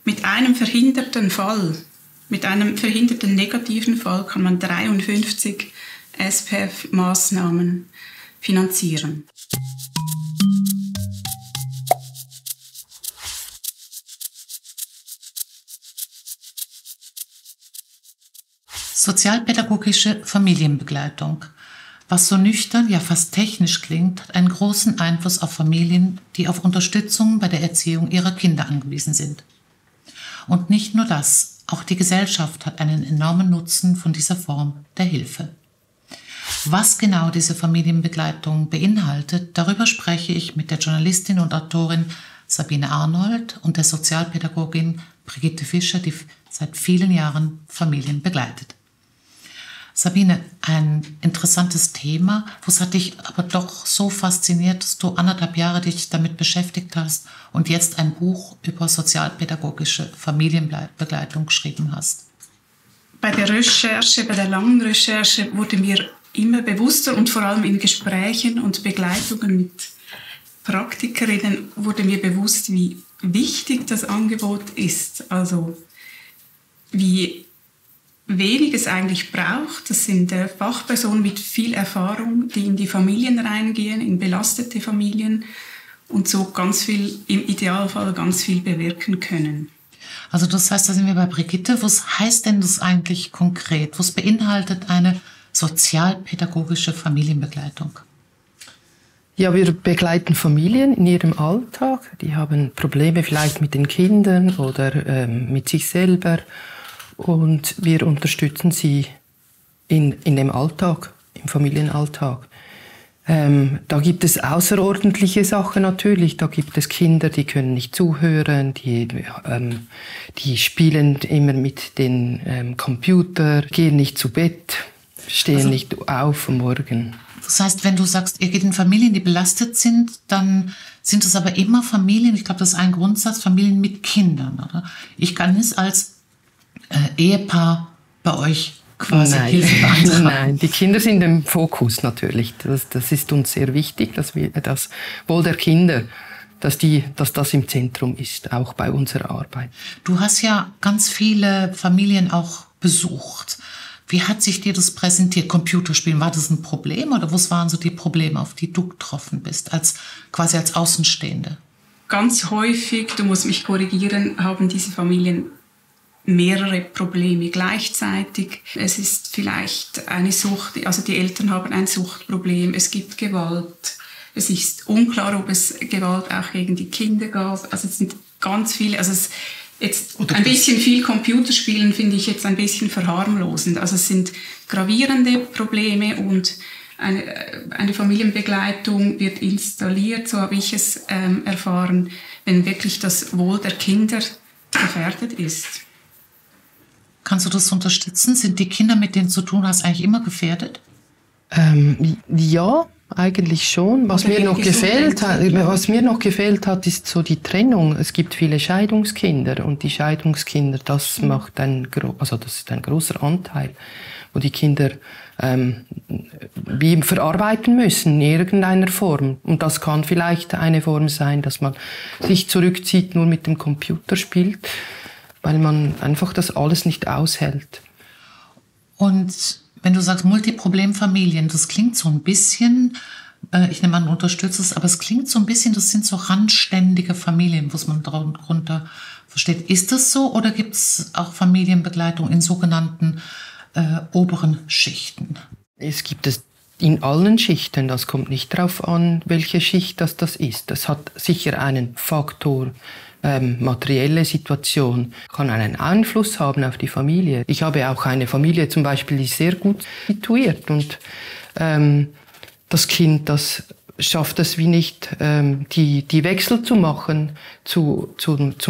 Mit einem verhinderten Fall, mit einem verhinderten negativen Fall kann man 53 SPF-Maßnahmen finanzieren. Sozialpädagogische Familienbegleitung. Was so nüchtern, ja fast technisch klingt, hat einen großen Einfluss auf Familien, die auf Unterstützung bei der Erziehung ihrer Kinder angewiesen sind. Und nicht nur das, auch die Gesellschaft hat einen enormen Nutzen von dieser Form der Hilfe. Was genau diese Familienbegleitung beinhaltet, darüber spreche ich mit der Journalistin und Autorin Sabine Arnold und der Sozialpädagogin Brigitte Fischer, die seit vielen Jahren Familien begleitet. Sabine, ein interessantes Thema. Was hat dich aber doch so fasziniert, dass du 1,5 Jahre dich damit beschäftigt hast und jetzt ein Buch über sozialpädagogische Familienbegleitung geschrieben hast? Bei der Recherche, bei der langen Recherche wurde mir immer bewusster und vor allem in Gesprächen und Begleitungen mit Praktikerinnen wurde mir bewusst, wie wichtig das Angebot ist. Also wie wenig es eigentlich braucht. Das sind Fachpersonen mit viel Erfahrung, die in die Familien reingehen, in belastete Familien und so ganz viel, im Idealfall ganz viel bewirken können. Also das heißt, da sind wir bei Brigitte. Was heißt denn das eigentlich konkret? Was beinhaltet eine sozialpädagogische Familienbegleitung? Ja, wir begleiten Familien in ihrem Alltag. Die haben Probleme vielleicht mit den Kindern oder mit sich selber. Und wir unterstützen sie in dem Alltag, im Familienalltag. Da gibt es außerordentliche Sachen natürlich. Da gibt es Kinder, die können nicht zuhören, die spielen immer mit den Computer, gehen nicht zu Bett, stehen nicht auf am Morgen. Das heißt, wenn du sagst, ihr geht in Familien, die belastet sind, dann sind es aber immer Familien, ich glaube, das ist ein Grundsatz, Familien mit Kindern, oder? Ich kann es als Ehepaar bei euch quasi Hilfe beantragen. Nein, die Kinder sind im Fokus natürlich. Das ist uns sehr wichtig, dass wir das Wohl der Kinder, dass das im Zentrum ist, auch bei unserer Arbeit. Du hast ja ganz viele Familien auch besucht. Wie hat sich dir das präsentiert? Computerspielen, war das ein Problem oder was waren so die Probleme, auf die du getroffen bist, quasi als Außenstehende? Ganz häufig, du musst mich korrigieren, haben diese Familien mehrere Probleme gleichzeitig. Es ist vielleicht eine Sucht, also die Eltern haben ein Suchtproblem, es gibt Gewalt. Es ist unklar, ob es Gewalt auch gegen die Kinder gab. Also es sind ganz viele, also es jetzt ein bisschen viel Computerspielen finde ich jetzt ein bisschen verharmlosend. Also es sind gravierende Probleme und eine Familienbegleitung wird installiert, so habe ich es erfahren, wenn wirklich das Wohl der Kinder gefährdet ist. Kannst du das unterstützen? Sind die Kinder, mit denen du zu tun hast, eigentlich immer gefährdet? Ja, eigentlich schon. Was mir noch gefehlt hat, ist so die Trennung. Es gibt viele Scheidungskinder und die Scheidungskinder, das ist ein großer Anteil, wo die Kinder wie verarbeiten müssen in irgendeiner Form. Und das kann vielleicht eine Form sein, dass man sich zurückzieht, nur mit dem Computer spielt, weil man einfach das alles nicht aushält. Und wenn du sagst Multiproblemfamilien, das klingt so ein bisschen, ich nehme an, du unterstützt es, aber es klingt so ein bisschen, das sind so randständige Familien, was man darunter versteht. Ist das so oder gibt es auch Familienbegleitung in sogenannten oberen Schichten? Es gibt es in allen Schichten, das kommt nicht darauf an, welche Schicht das ist. Das hat sicher einen Faktor. Materielle Situation kann einen Einfluss haben auf die Familie. Ich habe auch eine Familie zum Beispiel, die ist sehr gut situiert und das Kind, das schafft es wie nicht, die Wechsel zu machen zum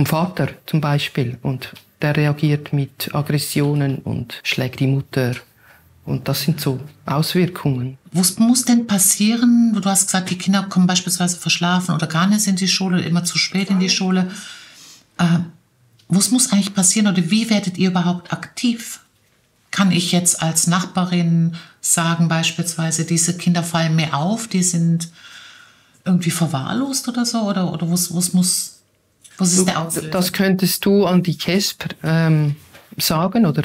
Vater zum Beispiel und der reagiert mit Aggressionen und schlägt die Mutter. Und das sind so Auswirkungen. Was muss denn passieren? Du hast gesagt, die Kinder kommen beispielsweise verschlafen oder gar nicht in die Schule, immer zu spät in die Schule. Was muss eigentlich passieren oder wie werdet ihr überhaupt aktiv? Kann ich jetzt als Nachbarin sagen beispielsweise, diese Kinder fallen mir auf, die sind irgendwie verwahrlost oder so? Oder was muss Was ist der Auslöser? Das könntest du an die KESB sagen oder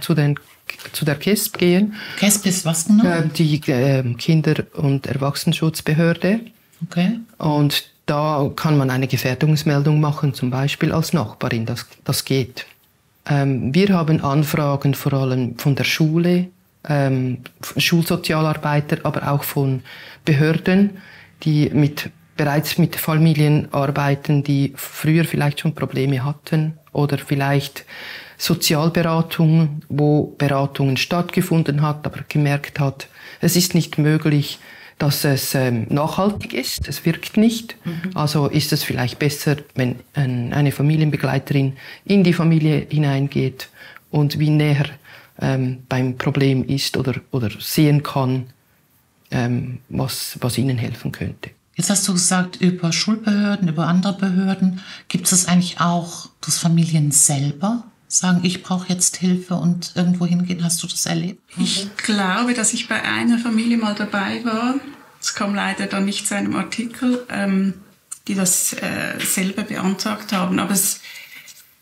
zu der KESB gehen. KESB ist was genau? Die Kinder- und Erwachsenenschutzbehörde. Okay. Und da kann man eine Gefährdungsmeldung machen, zum Beispiel als Nachbarin. Das geht. Wir haben Anfragen vor allem von der Schule, Schulsozialarbeiter, aber auch von Behörden, die bereits mit Familien arbeiten, die früher vielleicht schon Probleme hatten, oder vielleicht Sozialberatungen, wo Beratungen stattgefunden hat, aber gemerkt hat, es ist nicht möglich, dass es nachhaltig ist, es wirkt nicht. Also ist es vielleicht besser, wenn eine Familienbegleiterin in die Familie hineingeht und wie näher beim Problem ist oder sehen kann, was ihnen helfen könnte. Jetzt hast du gesagt, über Schulbehörden, über andere Behörden. Gibt es eigentlich auch, dass Familien selber sagen, ich brauche jetzt Hilfe und irgendwo hingehen? Hast du das erlebt? Ich glaube, dass ich bei einer Familie mal dabei war. Es kam leider dann nicht zu einem Artikel, die das selber beantragt haben. Aber es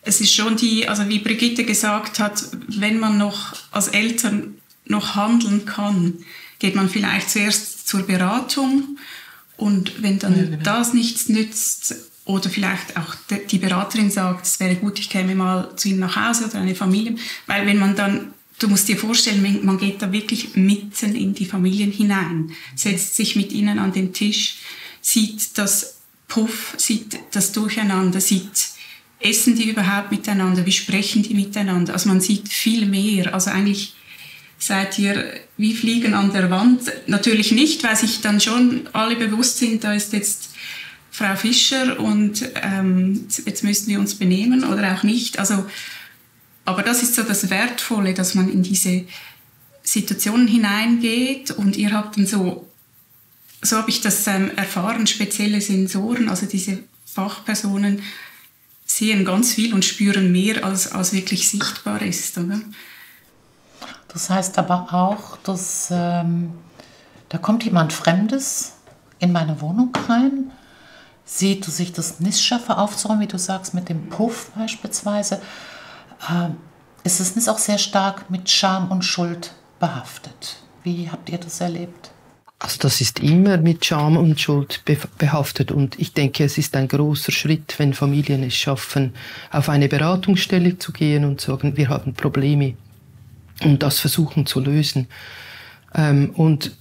ist schon also wie Brigitte gesagt hat, wenn man noch als Eltern noch handeln kann, geht man vielleicht zuerst zur Beratung. Und wenn dann das nichts nützt oder vielleicht auch die Beraterin sagt, es wäre gut, ich käme mal zu Ihnen nach Hause oder eine Familie, weil wenn man dann, du musst dir vorstellen, man geht da wirklich mitten in die Familien hinein, setzt sich mit ihnen an den Tisch, sieht das Puff, sieht das Durcheinander, sieht, essen die überhaupt miteinander, wie sprechen die miteinander, also man sieht viel mehr, also eigentlich seid ihr wie Fliegen an der Wand. Natürlich nicht, weil sich dann schon alle bewusst sind, da ist jetzt Frau Fischer und jetzt müssen wir uns benehmen oder auch nicht. Also, aber das ist so das Wertvolle, dass man in diese Situationen hineingeht und ihr habt dann so habe ich das erfahren, spezielle Sensoren, also diese Fachpersonen sehen ganz viel und spüren mehr, als wirklich sichtbar ist, oder? Das heißt aber auch, dass da kommt jemand Fremdes in meine Wohnung rein, sieht, dass ich das nicht schaffe aufzuräumen, wie du sagst, mit dem Puff beispielsweise. Ist es nicht auch sehr stark mit Scham und Schuld behaftet? Wie habt ihr das erlebt? Also das ist immer mit Scham und Schuld behaftet und ich denke, es ist ein großer Schritt, wenn Familien es schaffen, auf eine Beratungsstelle zu gehen und sagen, wir haben Probleme. Und das versuchen zu lösen. Und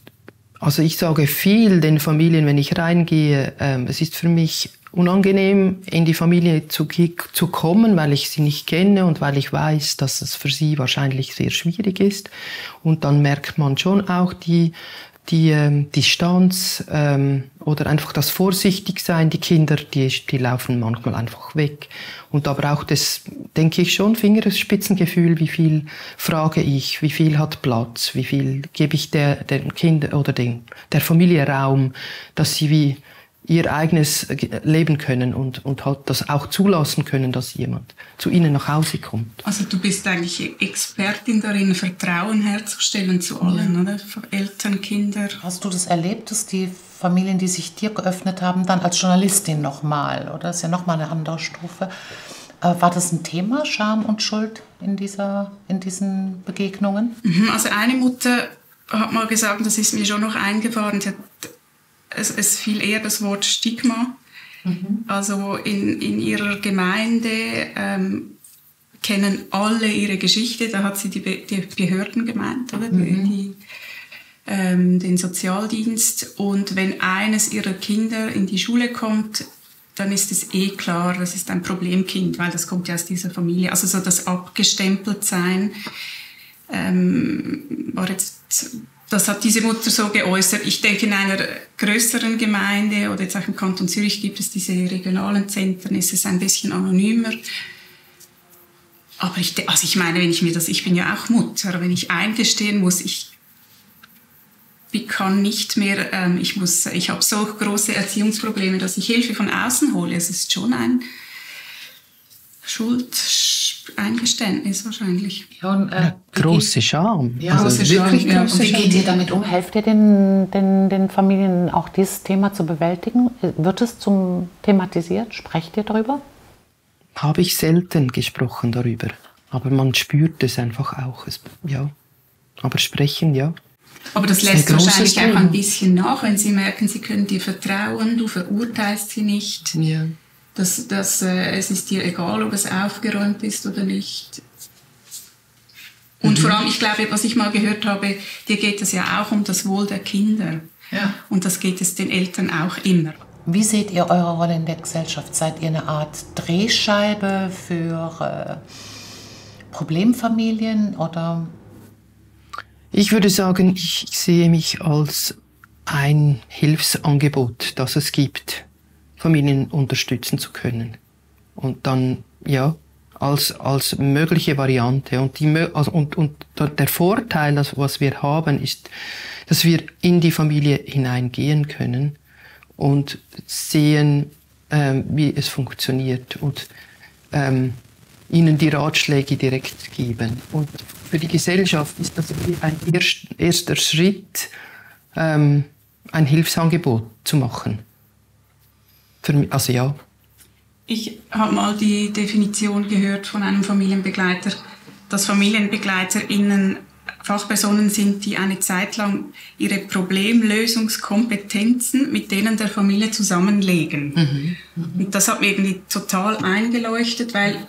also ich sage viel den Familien, wenn ich reingehe, es ist für mich unangenehm, in die Familie zu kommen, weil ich sie nicht kenne und weil ich weiß, dass es für sie wahrscheinlich sehr schwierig ist. Und dann merkt man schon auch die Distanz oder einfach das Vorsichtigsein. Die Kinder, die laufen manchmal einfach weg. Und da braucht es, denke ich, schon Fingerspitzengefühl, wie viel frage ich, wie viel hat Platz, wie viel gebe ich den Kindern oder der Familie Raum, dass sie wie ihr eigenes leben können und halt das auch zulassen können, dass jemand zu ihnen nach Hause kommt. Also du bist eigentlich Expertin darin, Vertrauen herzustellen zu allen, oder? Eltern, Kinder. Hast du das erlebt, dass die Familien, die sich dir geöffnet haben, dann als Journalistin nochmal, oder? Das ist ja nochmal eine andere Stufe. War das ein Thema, Scham und Schuld in diesen Begegnungen? Also eine Mutter hat mal gesagt, das ist mir schon noch eingefahren, es fiel eher das Wort Stigma. Also in ihrer Gemeinde kennen alle ihre Geschichte. Da hat sie die Behörden gemeint, oder? Den Sozialdienst. Und wenn eines ihrer Kinder in die Schule kommt, dann ist es klar, das ist ein Problemkind, weil das kommt ja aus dieser Familie. Also so das Abgestempeltsein war jetzt... Das hat diese Mutter so geäußert. Ich denke, in einer größeren Gemeinde oder jetzt auch im Kanton Zürich gibt es diese regionalen Zentren, ist es ein bisschen anonymer. Aber ich meine, ich bin ja auch Mutter, wenn ich eingestehen muss, ich kann nicht mehr, ich habe so große Erziehungsprobleme, dass ich Hilfe von außen hole. Es ist schon ein Schuldgefühl Eingeständnis wahrscheinlich. Ja, und, große Scham. Ja, also große wirklich Scham, ja. große Und wie Scham. geht ihr damit um? Helft ihr den Familien auch dieses Thema zu bewältigen? Wird es thematisiert? Sprecht ihr darüber? Habe ich selten gesprochen darüber. Aber man spürt es einfach auch. Ja. Aber sprechen, ja. Aber das ist ein lässt großes wahrscheinlich auch Thema. ein bisschen nach, wenn sie merken, sie können dir vertrauen, du verurteilst sie nicht. Ja. Es ist dir egal, ob es aufgeräumt ist oder nicht. Und vor allem, ich glaube, was ich mal gehört habe, dir geht es ja auch um das Wohl der Kinder. Ja. Und das geht es den Eltern auch immer. Wie seht ihr eure Rolle in der Gesellschaft? Seid ihr eine Art Drehscheibe für Problemfamilien oder? Ich würde sagen, ich sehe mich als ein Hilfsangebot, das es gibt, Familien unterstützen zu können. Und dann, ja, als mögliche Variante. Und der Vorteil, was wir haben, ist, dass wir in die Familie hineingehen können und sehen, wie es funktioniert und ihnen die Ratschläge direkt geben. Und für die Gesellschaft ist das ein erster Schritt, ein Hilfsangebot zu machen. Also ja. Ich habe mal die Definition gehört von einem Familienbegleiter, dass FamilienbegleiterInnen Fachpersonen sind, die eine Zeit lang ihre Problemlösungskompetenzen mit denen der Familie zusammenlegen. Und das hat mir irgendwie total eingeleuchtet, weil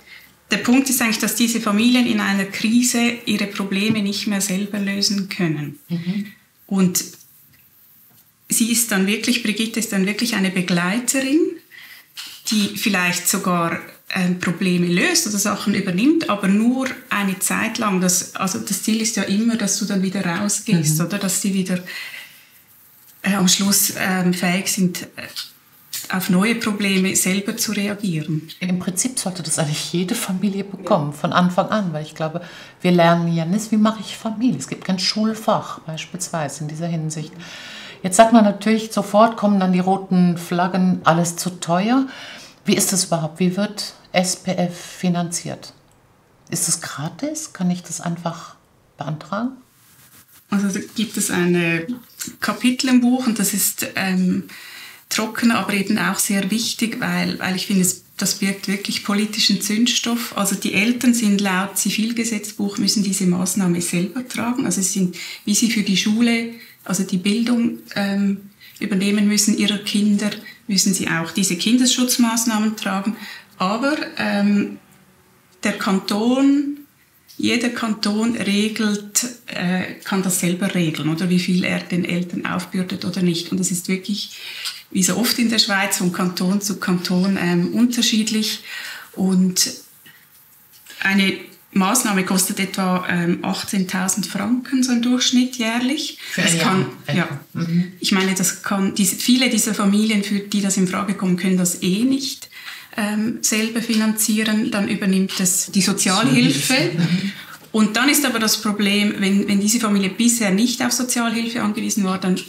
der Punkt ist eigentlich, dass diese Familien in einer Krise ihre Probleme nicht mehr selber lösen können. Und Brigitte ist dann wirklich eine Begleiterin, die vielleicht sogar Probleme löst oder Sachen übernimmt, aber nur eine Zeit lang. Das Ziel ist ja immer, dass du dann wieder rausgehst, oder dass sie wieder am Schluss fähig sind, auf neue Probleme selber zu reagieren. Im Prinzip sollte das eigentlich jede Familie bekommen, von Anfang an, weil ich glaube, wir lernen ja nicht, wie mache ich Familie. Es gibt kein Schulfach beispielsweise in dieser Hinsicht. Jetzt sagt man natürlich, sofort kommen dann die roten Flaggen, alles zu teuer. Wie ist das überhaupt? Wie wird SPF finanziert? Ist es gratis? Kann ich das einfach beantragen? Also da gibt es ein Kapitel im Buch und das ist trocken, aber eben auch sehr wichtig, weil ich finde, das birgt wirklich politischen Zündstoff. Also die Eltern sind laut Zivilgesetzbuch, müssen diese Maßnahme selber tragen. Also es sind, wie sie für die Schule, also die Bildung übernehmen müssen ihrer Kinder, müssen sie auch diese Kinderschutzmaßnahmen tragen. Aber jeder Kanton kann das selber regeln, oder wie viel er den Eltern aufbürdet oder nicht. Und das ist wirklich, wie so oft in der Schweiz, von Kanton zu Kanton unterschiedlich. Und eine Maßnahme kostet etwa 18.000 Franken, so im Durchschnitt jährlich. Für ein Jahr. Ja. Ich meine, viele dieser Familien, für die das in Frage kommt, können das nicht selber finanzieren. Dann übernimmt es die Sozialhilfe. Und dann ist aber das Problem, wenn diese Familie bisher nicht auf Sozialhilfe angewiesen war, dann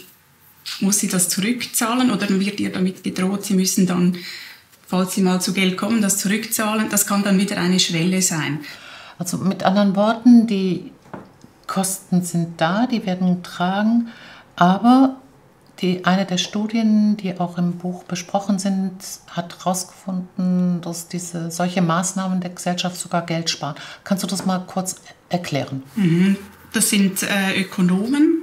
muss sie das zurückzahlen oder dann wird ihr damit gedroht, sie müssen dann, falls sie mal zu Geld kommen, das zurückzahlen. Das kann dann wieder eine Schwelle sein. Also mit anderen Worten, die Kosten sind da, die werden getragen, aber eine der Studien, die auch im Buch besprochen sind, hat herausgefunden, dass solche Maßnahmen der Gesellschaft sogar Geld sparen. Kannst du das mal kurz erklären? Das sind Ökonomen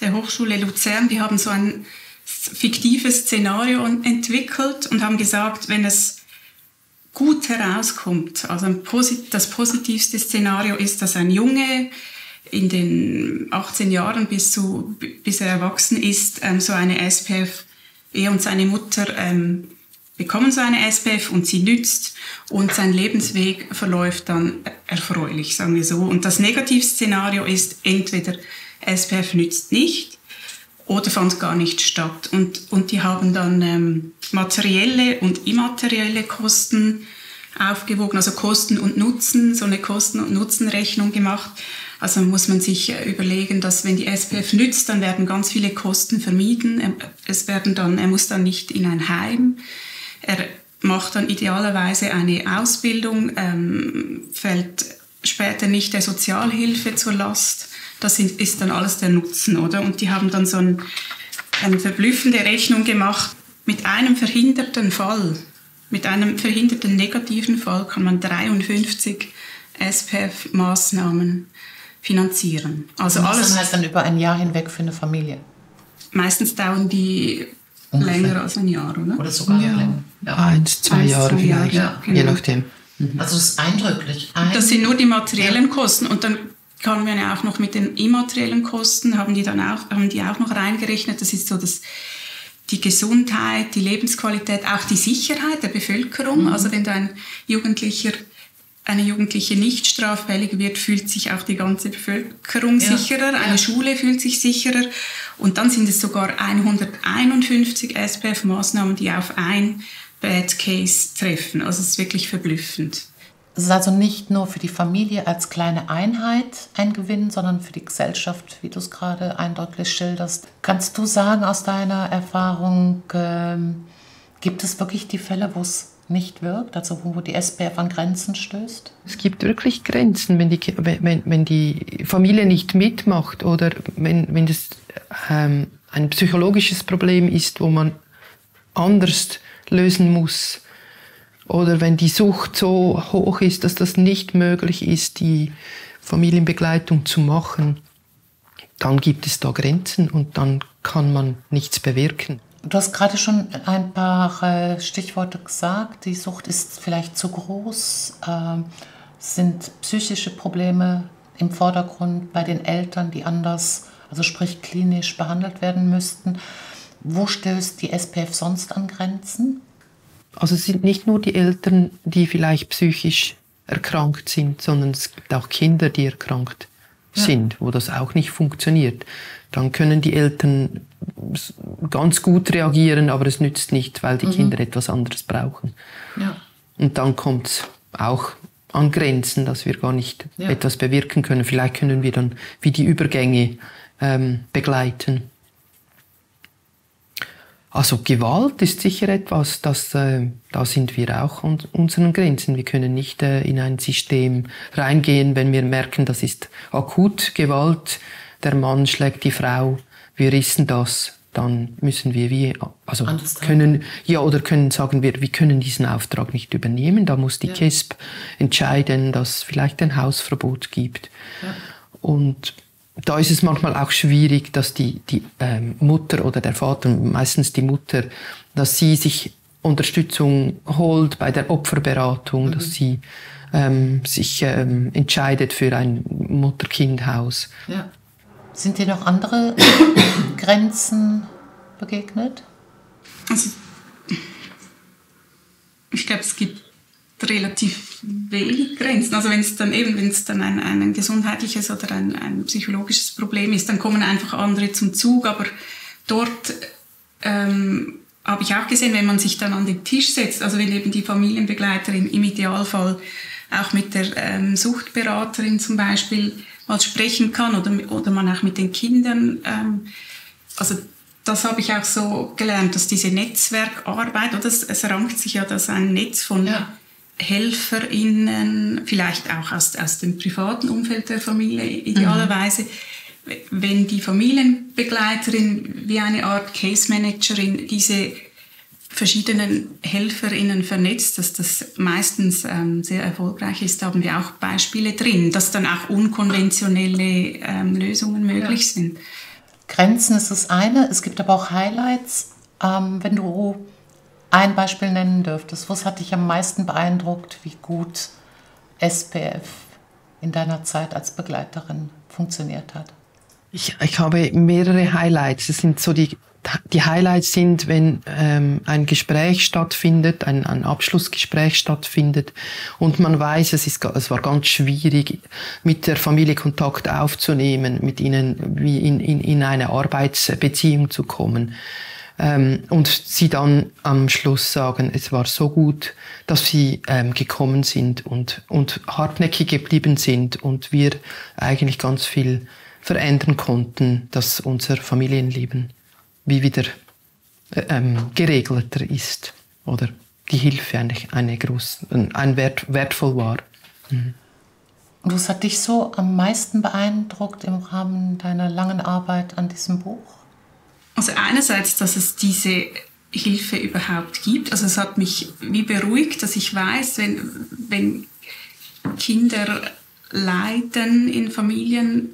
der Hochschule Luzern, die haben so ein fiktives Szenario entwickelt und haben gesagt, wenn es gut herauskommt, also das positivste Szenario ist, dass ein Junge in den 18 Jahren bis er erwachsen ist, so eine SPF, er und seine Mutter bekommen so eine SPF und sie nützt und sein Lebensweg verläuft dann erfreulich, sagen wir so. Und das Negativszenario ist, entweder SPF nützt nicht oder fand gar nicht statt. Und die haben dann materielle und immaterielle Kosten aufgewogen, also Kosten und Nutzen, so eine Kosten- und Nutzenrechnung gemacht. Also muss man sich überlegen, dass wenn die SPF nützt, dann werden ganz viele Kosten vermieden. Er muss dann nicht in ein Heim. macht dann idealerweise eine Ausbildung, fällt später nicht der Sozialhilfe zur Last. Das ist dann alles der Nutzen, oder? Und die haben dann so eine verblüffende Rechnung gemacht. Mit einem verhinderten negativen Fall kann man 53 SPF-Maßnahmen finanzieren. Also alles. Das heißt dann über ein Jahr hinweg für eine Familie? Meistens dauern die länger als ein Jahr, oder? Oder sogar noch länger. Ja. 1, 2 Jahre vielleicht, ja, genau. Je nachdem. Also es ist eindrücklich. Das sind nur die materiellen Kosten. Und dann kann man ja auch noch mit den immateriellen Kosten, haben die auch noch reingerechnet. Das ist so die Gesundheit, die Lebensqualität, auch die Sicherheit der Bevölkerung. Also wenn da eine Jugendliche nicht straffällig wird, fühlt sich auch die ganze Bevölkerung sicherer, eine Schule fühlt sich sicherer. Und dann sind es sogar 151 SPF-Maßnahmen, die auf ein Bad Case treffen. Also es ist wirklich verblüffend. Es ist also nicht nur für die Familie als kleine Einheit ein Gewinn, sondern für die Gesellschaft, wie du es gerade eindrücklich schilderst. Kannst du sagen aus deiner Erfahrung, gibt es wirklich die Fälle, wo es nicht wirkt, also wo die SPF an Grenzen stößt? Es gibt wirklich Grenzen, wenn die Familie nicht mitmacht oder wenn das ein psychologisches Problem ist, wo man anders lösen muss. Oder wenn die Sucht so hoch ist, dass das nicht möglich ist, die Familienbegleitung zu machen, dann gibt es da Grenzen und dann kann man nichts bewirken. Du hast gerade schon ein paar Stichworte gesagt. Die Sucht ist vielleicht zu groß. Sind psychische Probleme im Vordergrund bei den Eltern, die anders, also sprich klinisch behandelt werden müssten. Wo stößt die SPF sonst an Grenzen? Also es sind nicht nur die Eltern, die vielleicht psychisch erkrankt sind, sondern es gibt auch Kinder, die erkrankt sind, wo das auch nicht funktioniert. Dann können die Eltern ganz gut reagieren, aber es nützt nicht, weil die Kinder etwas anderes brauchen. Ja. Und dann kommt es auch an Grenzen, dass wir gar nicht etwas bewirken können. Vielleicht können wir dann wie die Übergänge begleiten. Also Gewalt ist sicher etwas, da sind wir auch an unseren Grenzen. Wir können nicht in ein System reingehen, wenn wir merken, das ist akut Gewalt, der Mann schlägt die Frau, wir wissen das, dann müssen wir können sagen wir können diesen Auftrag nicht übernehmen. Da muss die KESB entscheiden, dass es vielleicht ein Hausverbot gibt. Ja. Und da ist es manchmal auch schwierig, dass die Mutter oder der Vater, meistens die Mutter, dass sie sich Unterstützung holt bei der Opferberatung, dass sie sich entscheidet für ein Mutter-Kind-Haus. Ja. Sind dir noch andere Grenzen begegnet? Also, ich glaube, es gibt relativ wenig Grenzen. Also wenn es dann ein gesundheitliches oder ein psychologisches Problem ist, dann kommen einfach andere zum Zug. Aber dort habe ich auch gesehen, wenn man sich dann an den Tisch setzt, also wenn eben die Familienbegleiterin im Idealfall auch mit der Suchtberaterin zum Beispiel mal sprechen kann oder man auch mit den Kindern, also das habe ich auch so gelernt, dass diese Netzwerkarbeit, oder es rankt sich ja das ein Netz von HelferInnen, vielleicht auch aus dem privaten Umfeld der Familie idealerweise, wenn die Familienbegleiterin wie eine Art Case Managerin diese verschiedenen HelferInnen vernetzt, dass das meistens sehr erfolgreich ist, haben wir auch Beispiele drin, dass dann auch unkonventionelle Lösungen möglich sind. Grenzen ist das eine, es gibt aber auch Highlights. Wenn du ein Beispiel nennen dürftest, was hat dich am meisten beeindruckt, wie gut SPF in deiner Zeit als Begleiterin funktioniert hat? Ich habe mehrere Highlights. Es sind so die Highlights sind, wenn ein Gespräch stattfindet, ein Abschlussgespräch stattfindet und man weiß, es war ganz schwierig, mit der Familie Kontakt aufzunehmen, mit ihnen wie in eine Arbeitsbeziehung zu kommen. Und sie dann am Schluss sagen, es war so gut, dass sie gekommen sind und hartnäckig geblieben sind und wir eigentlich ganz viel verändern konnten, dass unser Familienleben wie wieder geregelter ist oder die Hilfe eigentlich wertvoll war. Mhm. Und was hat dich so am meisten beeindruckt im Rahmen deiner langen Arbeit an diesem Buch? Also einerseits, dass es diese Hilfe überhaupt gibt. Also es hat mich wie beruhigt, dass ich weiß, wenn Kinder leiden in Familien,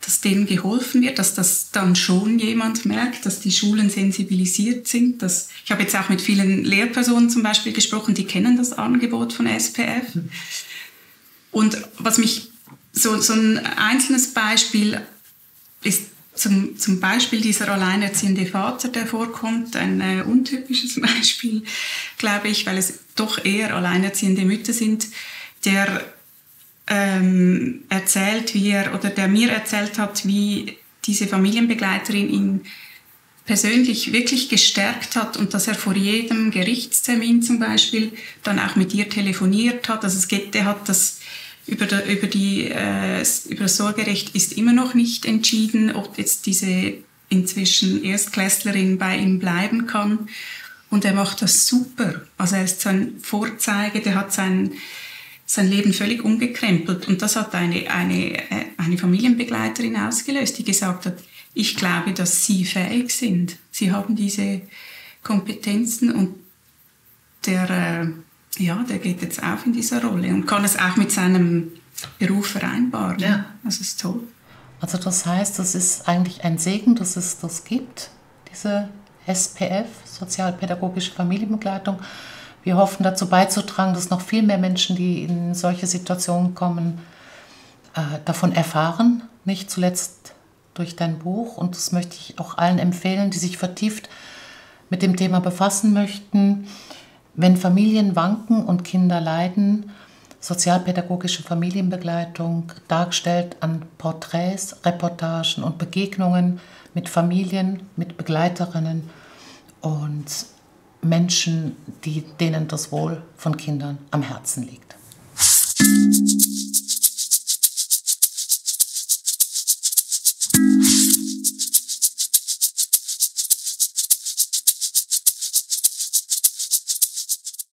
dass denen geholfen wird, dass das dann schon jemand merkt, dass die Schulen sensibilisiert sind. Ich habe jetzt auch mit vielen Lehrpersonen zum Beispiel gesprochen, die kennen das Angebot von SPF. Und was mich so ein einzelnes Beispiel ist, zum Beispiel dieser alleinerziehende Vater, der vorkommt, ein untypisches Beispiel, glaube ich, weil es doch eher alleinerziehende Mütter sind, der erzählt, der mir erzählt hat, wie diese Familienbegleiterin ihn persönlich wirklich gestärkt hat und dass er vor jedem Gerichtstermin zum Beispiel dann auch mit ihr telefoniert hat. Also der hat das über das Sorgerecht ist immer noch nicht entschieden, ob jetzt diese inzwischen Erstklässlerin bei ihm bleiben kann. Und er macht das super. Also er ist so ein Vorzeige, der hat sein Leben völlig umgekrempelt. Und das hat eine Familienbegleiterin ausgelöst, die gesagt hat, ich glaube, dass Sie fähig sind. Sie haben diese Kompetenzen und der geht jetzt auch in dieser Rolle und kann es auch mit seinem Beruf vereinbaren. Ja. Das ist toll. Also das heißt, das ist eigentlich ein Segen, dass es das gibt, diese SPF, sozialpädagogische Familienbegleitung. Wir hoffen dazu beizutragen, dass noch viel mehr Menschen, die in solche Situationen kommen, davon erfahren, nicht zuletzt durch dein Buch. Und das möchte ich auch allen empfehlen, die sich vertieft mit dem Thema befassen möchten. Wenn Familien wanken und Kinder leiden, sozialpädagogische Familienbegleitung, dargestellt an Porträts, Reportagen und Begegnungen mit Familien, mit Begleiterinnen und Menschen, denen das Wohl von Kindern am Herzen liegt.